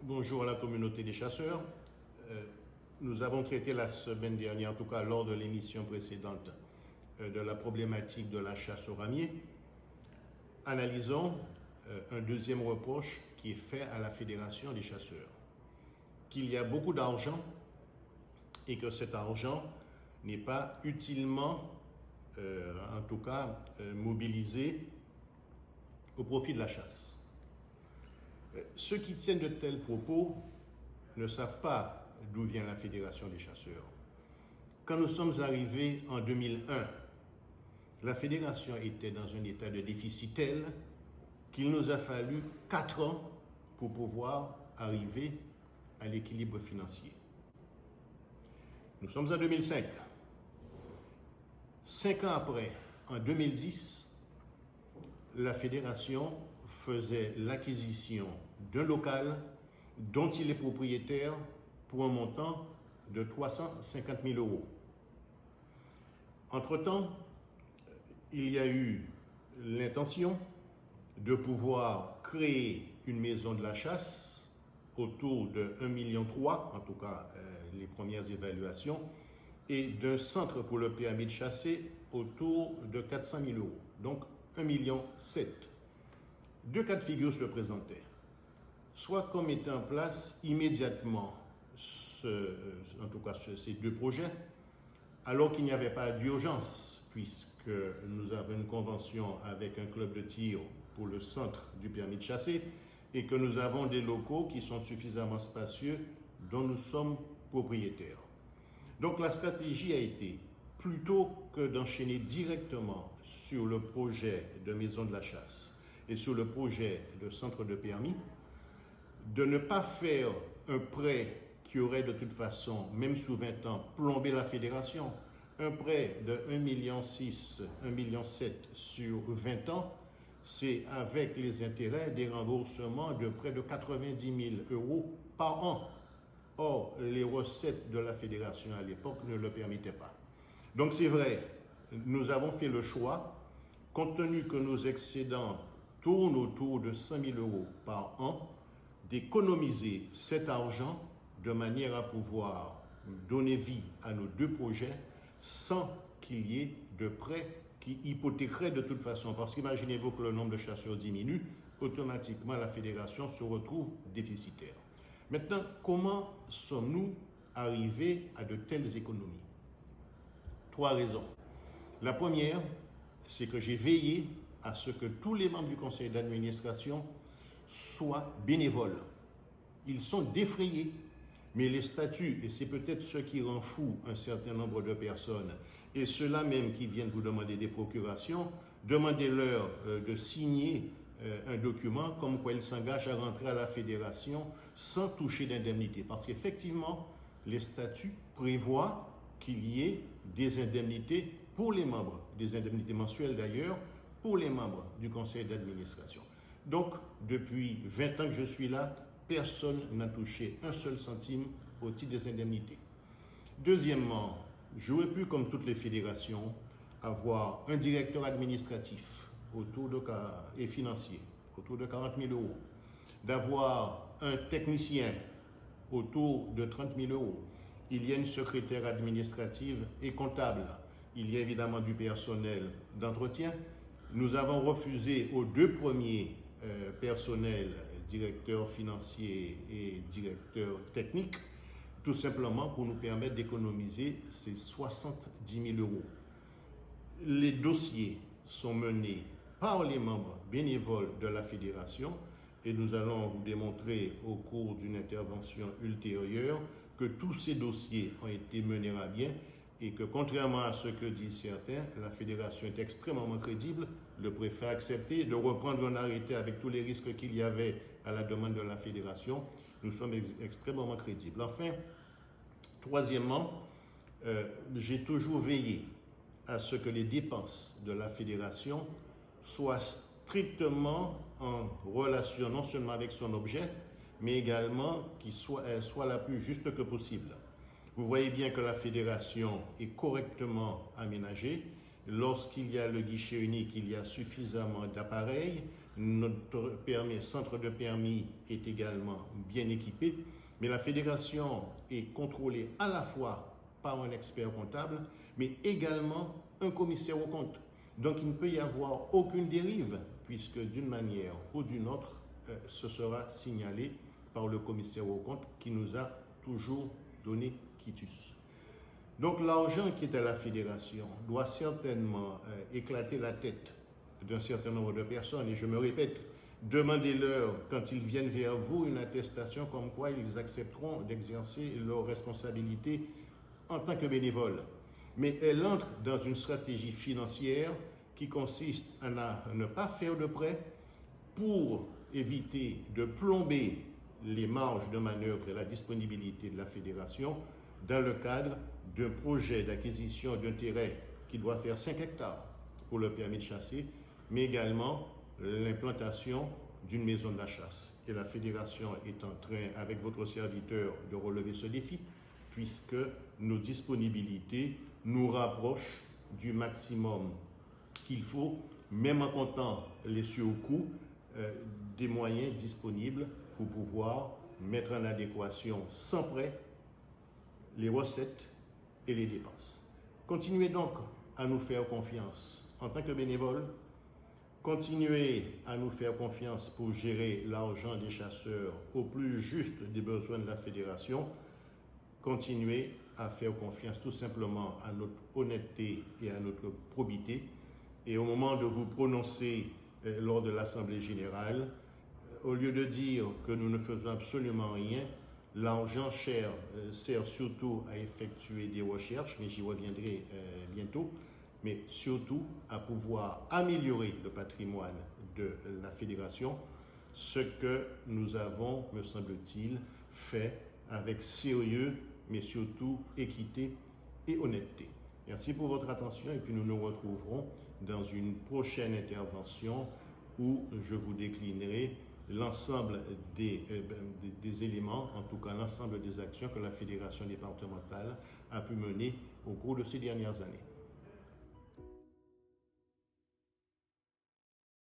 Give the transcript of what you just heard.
Bonjour à la communauté des chasseurs. Nous avons traité la semaine dernière, en tout cas lors de l'émission précédente, de la problématique de la chasse au ramier. Analysons un deuxième reproche qui est fait à la Fédération des chasseurs, qu'il y a beaucoup d'argent et que cet argent n'est pas utilement, en tout cas, mobilisé au profit de la chasse. Ceux qui tiennent de tels propos ne savent pas d'où vient la Fédération des chasseurs. Quand nous sommes arrivés en 2001, la Fédération était dans un état de déficit tel qu'il nous a fallu 4 ans pour pouvoir arriver à l'équilibre financier. Nous sommes en 2005. 5 ans après, en 2010, la Fédération faisait l'acquisition d'un local dont il est propriétaire pour un montant de 350 000 €. Entre-temps, il y a eu l'intention de pouvoir créer une maison de la chasse autour de 1,3 million, en tout cas les premières évaluations, et d'un centre pour le permis de chasser autour de 400 000 €, donc 1,7 million. Deux cas de figure se présentaient. Soit qu'on mettait en place immédiatement ces deux projets, alors qu'il n'y avait pas d'urgence, puisque nous avons une convention avec un club de tir pour le centre du permis de chasser et que nous avons des locaux qui sont suffisamment spacieux dont nous sommes propriétaires. Donc la stratégie a été, plutôt que d'enchaîner directement sur le projet de maison de la chasse et sur le projet de centre de permis, de ne pas faire un prêt qui aurait de toute façon, même sous 20 ans, plombé la fédération, un prêt de 1,6 million, 1,7 million sur 20 ans, c'est avec les intérêts des remboursements de près de 90 000 € par an. Or, les recettes de la fédération à l'époque ne le permettaient pas. Donc c'est vrai, nous avons fait le choix, compte tenu que nos excédents tournent autour de 100 000 € par an, d'économiser cet argent de manière à pouvoir donner vie à nos deux projets sans qu'il y ait de prêts qui hypothéqueraient de toute façon. Parce qu'imaginez-vous que le nombre de chasseurs diminue, automatiquement la fédération se retrouve déficitaire. Maintenant, comment sommes-nous arrivés à de telles économies? 3 raisons. La première, c'est que j'ai veillé à ce que tous les membres du conseil d'administration soient bénévoles. Ils sont défrayés, mais les statuts, et c'est peut-être ce qui rend fou un certain nombre de personnes, et ceux-là même qui viennent vous demander des procurations, demandez-leur de signer un document comme quoi ils s'engagent à rentrer à la fédération sans toucher d'indemnité. Parce qu'effectivement, les statuts prévoient qu'il y ait des indemnités pour les membres, des indemnités mensuelles d'ailleurs, pour les membres du conseil d'administration. Donc, depuis 20 ans que je suis là, personne n'a touché un seul centime au titre des indemnités. Deuxièmement, j'aurais pu, comme toutes les fédérations, avoir un directeur administratif et financier autour de 40 000 €, d'avoir un technicien autour de 30 000 €. Il y a une secrétaire administrative et comptable. Il y a évidemment du personnel d'entretien. Nous avons refusé aux deux premiers personnels, directeur financier et directeur technique, tout simplement pour nous permettre d'économiser ces 70 000 €. Les dossiers sont menés par les membres bénévoles de la fédération et nous allons vous démontrer au cours d'une intervention ultérieure que tous ces dossiers ont été menés à bien et que contrairement à ce que disent certains, la fédération est extrêmement crédible. Le préfet a accepté de reprendre un arrêté avec tous les risques qu'il y avait à la demande de la fédération. Nous sommes extrêmement crédibles. Enfin, troisièmement, j'ai toujours veillé à ce que les dépenses de la fédération soient strictement en relation non seulement avec son objet, mais également qu'il soit la plus juste que possible. Vous voyez bien que la fédération est correctement aménagée. Lorsqu'il y a le guichet unique, il y a suffisamment d'appareils. Notre centre de permis est également bien équipé, mais la fédération est contrôlée à la fois par un expert comptable, mais également un commissaire aux comptes. Donc il ne peut y avoir aucune dérive, puisque d'une manière ou d'une autre, ce sera signalé par le commissaire aux comptes qui nous a toujours donné quitus. Donc l'argent qui est à la fédération doit certainement éclater la tête d'un certain nombre de personnes. Et je me répète, demandez-leur, quand ils viennent vers vous, une attestation comme quoi ils accepteront d'exercer leurs responsabilités en tant que bénévoles. Mais elle entre dans une stratégie financière qui consiste à ne pas faire de prêts pour éviter de plomber les marges de manœuvre et la disponibilité de la fédération dans le cadre d'un projet d'acquisition d'un terrain qui doit faire 5 hectares pour le permis de chasser, mais également l'implantation d'une maison de la chasse. Et la fédération est en train, avec votre serviteur, de relever ce défi, puisque nos disponibilités nous rapprochent du maximum qu'il faut, même en comptant les surcoûts, des moyens disponibles pour pouvoir mettre en adéquation sans prêt les recettes et les dépenses. Continuez donc à nous faire confiance en tant que bénévoles. Continuez à nous faire confiance pour gérer l'argent des chasseurs au plus juste des besoins de la fédération. Continuez à faire confiance tout simplement à notre honnêteté et à notre probité. Et au moment de vous prononcer lors de l'Assemblée générale, au lieu de dire que nous ne faisons absolument rien, l'argent sert surtout à effectuer des recherches, mais j'y reviendrai bientôt, mais surtout à pouvoir améliorer le patrimoine de la fédération, ce que nous avons, me semble-t-il, fait avec sérieux, mais surtout équité et honnêteté. Merci pour votre attention et puis nous nous retrouverons dans une prochaine intervention où je vous déclinerai l'ensemble des éléments, en tout cas l'ensemble des actions que la fédération départementale a pu mener au cours de ces dernières années.